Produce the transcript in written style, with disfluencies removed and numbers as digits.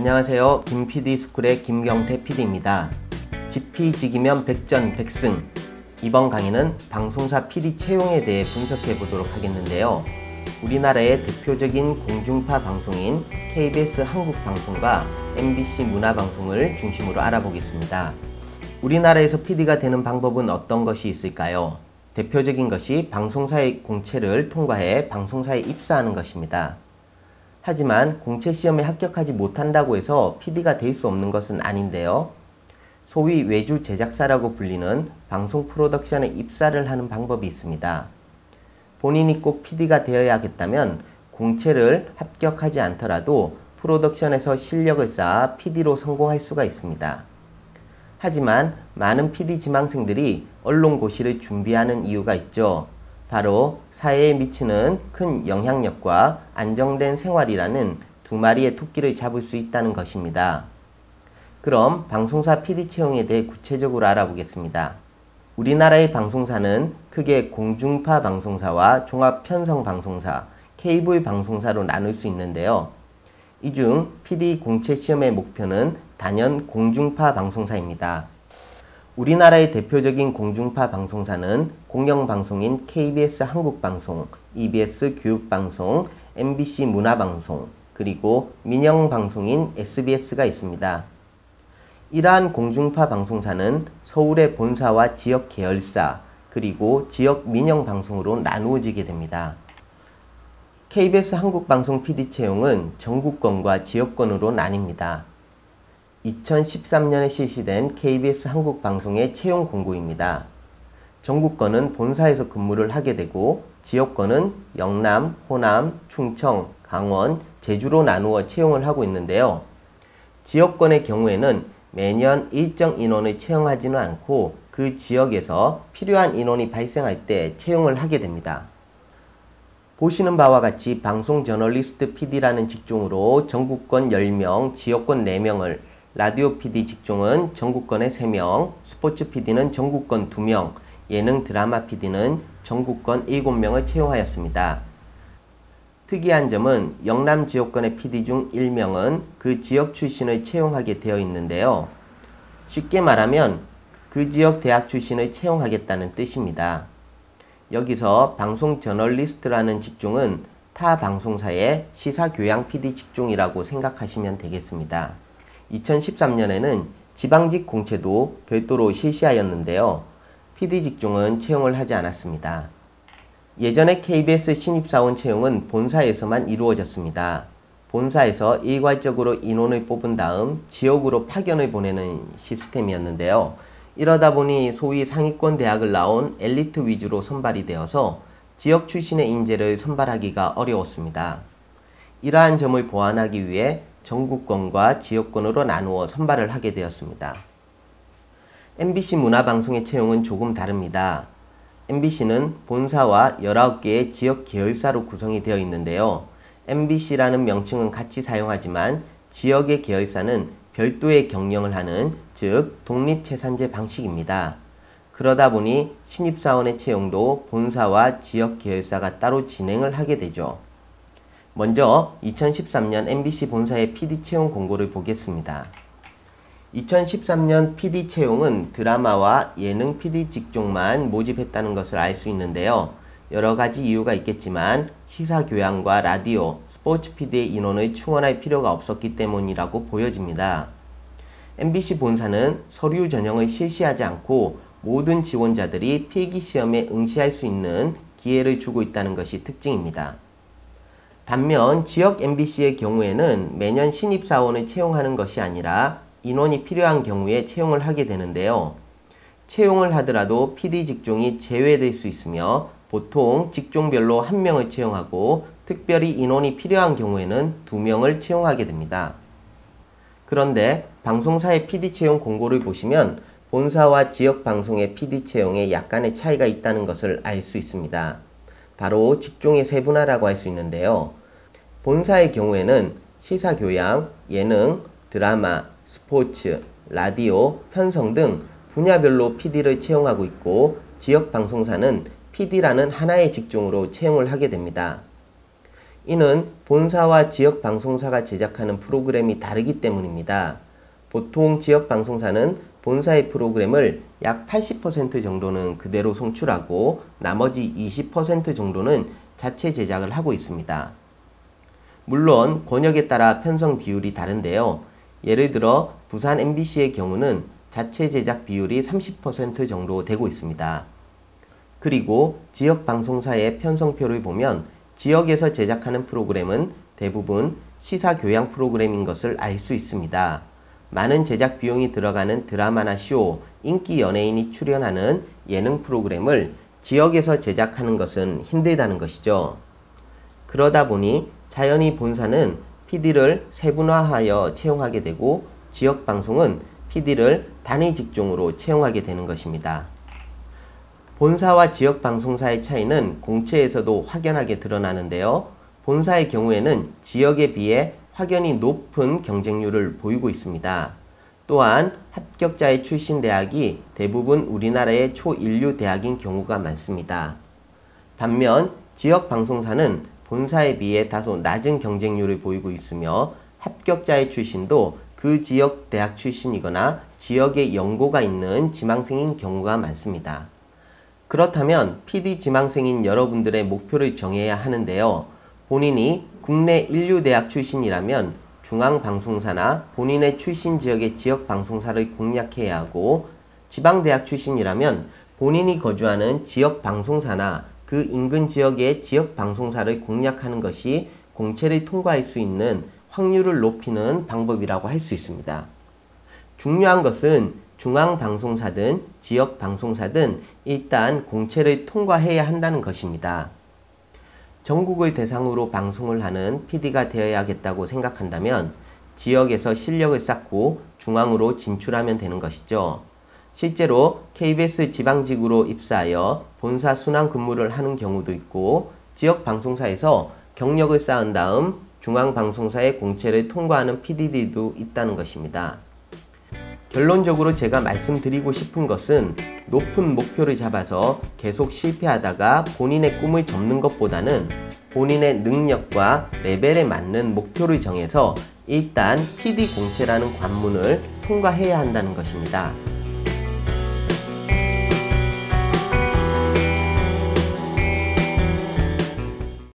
안녕하세요. 김PD스쿨의 김경태 PD입니다. 지피지기면 백전백승. 이번 강의는 방송사 PD 채용에 대해 분석해 보도록 하겠는데요. 우리나라의 대표적인 공중파 방송인 KBS 한국방송과 MBC 문화방송을 중심으로 알아보겠습니다. 우리나라에서 PD가 되는 방법은 어떤 것이 있을까요? 대표적인 것이 방송사의 공채를 통과해 방송사에 입사하는 것입니다. 하지만 공채 시험에 합격하지 못한다고 해서 PD가 될 수 없는 것은 아닌데요. 소위 외주 제작사라고 불리는 방송 프로덕션에 입사를 하는 방법이 있습니다. 본인이 꼭 PD가 되어야겠다면 공채를 합격하지 않더라도 프로덕션에서 실력을 쌓아 PD로 성공할 수가 있습니다. 하지만 많은 PD 지망생들이 언론고시를 준비하는 이유가 있죠. 바로 사회에 미치는 큰 영향력과 안정된 생활이라는 두 마리의 토끼를 잡을 수 있다는 것입니다. 그럼 방송사 PD 채용에 대해 구체적으로 알아보겠습니다. 우리나라의 방송사는 크게 공중파 방송사와 종합편성방송사, 케이블 방송사로 나눌 수 있는데요. 이 중 PD 공채 시험의 목표는 단연 공중파 방송사입니다. 우리나라의 대표적인 공중파 방송사는 공영방송인 KBS 한국방송, EBS 교육방송, MBC 문화방송, 그리고 민영방송인 SBS가 있습니다. 이러한 공중파 방송사는 서울의 본사와 지역 계열사, 그리고 지역 민영방송으로 나누어지게 됩니다. KBS 한국방송 PD 채용은 전국권과 지역권으로 나뉩니다. 2013년에 실시된 KBS 한국방송의 채용 공고입니다. 전국권은 본사에서 근무를 하게 되고 지역권은 영남, 호남, 충청, 강원, 제주로 나누어 채용을 하고 있는데요. 지역권의 경우에는 매년 일정 인원을 채용하지는 않고 그 지역에서 필요한 인원이 발생할 때 채용을 하게 됩니다. 보시는 바와 같이 방송 저널리스트 PD라는 직종으로 전국권 10명, 지역권 4명을, 라디오 PD 직종은 전국권에 3명, 스포츠 PD는 전국권 2명, 예능 드라마 PD는 전국권 7명을 채용하였습니다. 특이한 점은 영남 지역권의 PD 중 1명은 그 지역 출신을 채용하게 되어 있는데요. 쉽게 말하면 그 지역 대학 출신을 채용하겠다는 뜻입니다. 여기서 방송 저널리스트라는 직종은 타 방송사의 시사교양 PD 직종이라고 생각하시면 되겠습니다. 2013년에는 지방직 공채도 별도로 실시하였는데요. PD 직종은 채용을 하지 않았습니다. 예전에 KBS 신입사원 채용은 본사에서만 이루어졌습니다. 본사에서 일괄적으로 인원을 뽑은 다음 지역으로 파견을 보내는 시스템이었는데요. 이러다 보니 소위 상위권 대학을 나온 엘리트 위주로 선발이 되어서 지역 출신의 인재를 선발하기가 어려웠습니다. 이러한 점을 보완하기 위해 전국권과 지역권으로 나누어 선발을 하게 되었습니다. MBC 문화방송의 채용은 조금 다릅니다. MBC는 본사와 19개의 지역 계열사로 구성이 되어 있는데요. MBC라는 명칭은 같이 사용하지만 지역의 계열사는 별도의 경영을 하는, 즉 독립체산제 방식입니다. 그러다 보니 신입사원의 채용도 본사와 지역 계열사가 따로 진행을 하게 되죠. 먼저 2013년 MBC 본사의 PD 채용 공고를 보겠습니다. 2013년 PD 채용은 드라마와 예능 PD 직종만 모집했다는 것을 알 수 있는데요. 여러 가지 이유가 있겠지만 시사교양과 라디오, 스포츠 PD의 인원을 충원할 필요가 없었기 때문이라고 보여집니다. MBC 본사는 서류 전형을 실시하지 않고 모든 지원자들이 필기시험에 응시할 수 있는 기회를 주고 있다는 것이 특징입니다. 반면 지역 MBC의 경우에는 매년 신입사원을 채용하는 것이 아니라 인원이 필요한 경우에 채용을 하게 되는데요. 채용을 하더라도 PD 직종이 제외될 수 있으며 보통 직종별로 1명을 채용하고 특별히 인원이 필요한 경우에는 2명을 채용하게 됩니다. 그런데 방송사의 PD 채용 공고를 보시면 본사와 지역 방송의 PD 채용에 약간의 차이가 있다는 것을 알 수 있습니다. 바로 직종의 세분화라고 할 수 있는데요. 본사의 경우에는 시사교양, 예능, 드라마, 스포츠, 라디오, 편성 등 분야별로 PD를 채용하고 있고 지역 방송사는 PD라는 하나의 직종으로 채용을 하게 됩니다. 이는 본사와 지역 방송사가 제작하는 프로그램이 다르기 때문입니다. 보통 지역 방송사는 본사의 프로그램을 약 80% 정도는 그대로 송출하고 나머지 20% 정도는 자체 제작을 하고 있습니다. 물론 권역에 따라 편성 비율이 다른데요. 예를 들어 부산 MBC의 경우는 자체 제작 비율이 30% 정도 되고 있습니다. 그리고 지역 방송사의 편성표를 보면 지역에서 제작하는 프로그램은 대부분 시사 교양 프로그램인 것을 알 수 있습니다. 많은 제작 비용이 들어가는 드라마나 쇼, 인기 연예인이 출연하는 예능 프로그램을 지역에서 제작하는 것은 힘들다는 것이죠. 그러다 보니 자연히 본사는 PD를 세분화하여 채용하게 되고 지역 방송은 PD를 단위 직종으로 채용하게 되는 것입니다. 본사와 지역 방송사의 차이는 공채에서도 확연하게 드러나는데요. 본사의 경우에는 지역에 비해 확연히 높은 경쟁률을 보이고 있습니다. 또한 합격자의 출신 대학이 대부분 우리나라의 초일류 대학인 경우가 많습니다. 반면 지역 방송사는 본사에 비해 다소 낮은 경쟁률을 보이고 있으며 합격자의 출신도 그 지역 대학 출신이거나 지역에 연고가 있는 지망생인 경우가 많습니다. 그렇다면 PD 지망생인 여러분들의 목표를 정해야 하는데요. 본인이 국내 인류대학 출신이라면 중앙방송사나 본인의 출신 지역의 지역방송사를 공략해야 하고, 지방대학 출신이라면 본인이 거주하는 지역방송사나 그 인근 지역의 지역방송사를 공략하는 것이 공채를 통과할 수 있는 확률을 높이는 방법이라고 할 수 있습니다. 중요한 것은 중앙방송사든 지역방송사든 일단 공채를 통과해야 한다는 것입니다. 전국을 대상으로 방송을 하는 PD가 되어야겠다고 생각한다면 지역에서 실력을 쌓고 중앙으로 진출하면 되는 것이죠. 실제로 KBS 지방직으로 입사하여 본사 순환 근무를 하는 경우도 있고, 지역방송사에서 경력을 쌓은 다음 중앙방송사의 공채를 통과하는 PD들도 있다는 것입니다. 결론적으로 제가 말씀드리고 싶은 것은 높은 목표를 잡아서 계속 실패하다가 본인의 꿈을 접는 것보다는 본인의 능력과 레벨에 맞는 목표를 정해서 일단 PD 공채라는 관문을 통과해야 한다는 것입니다.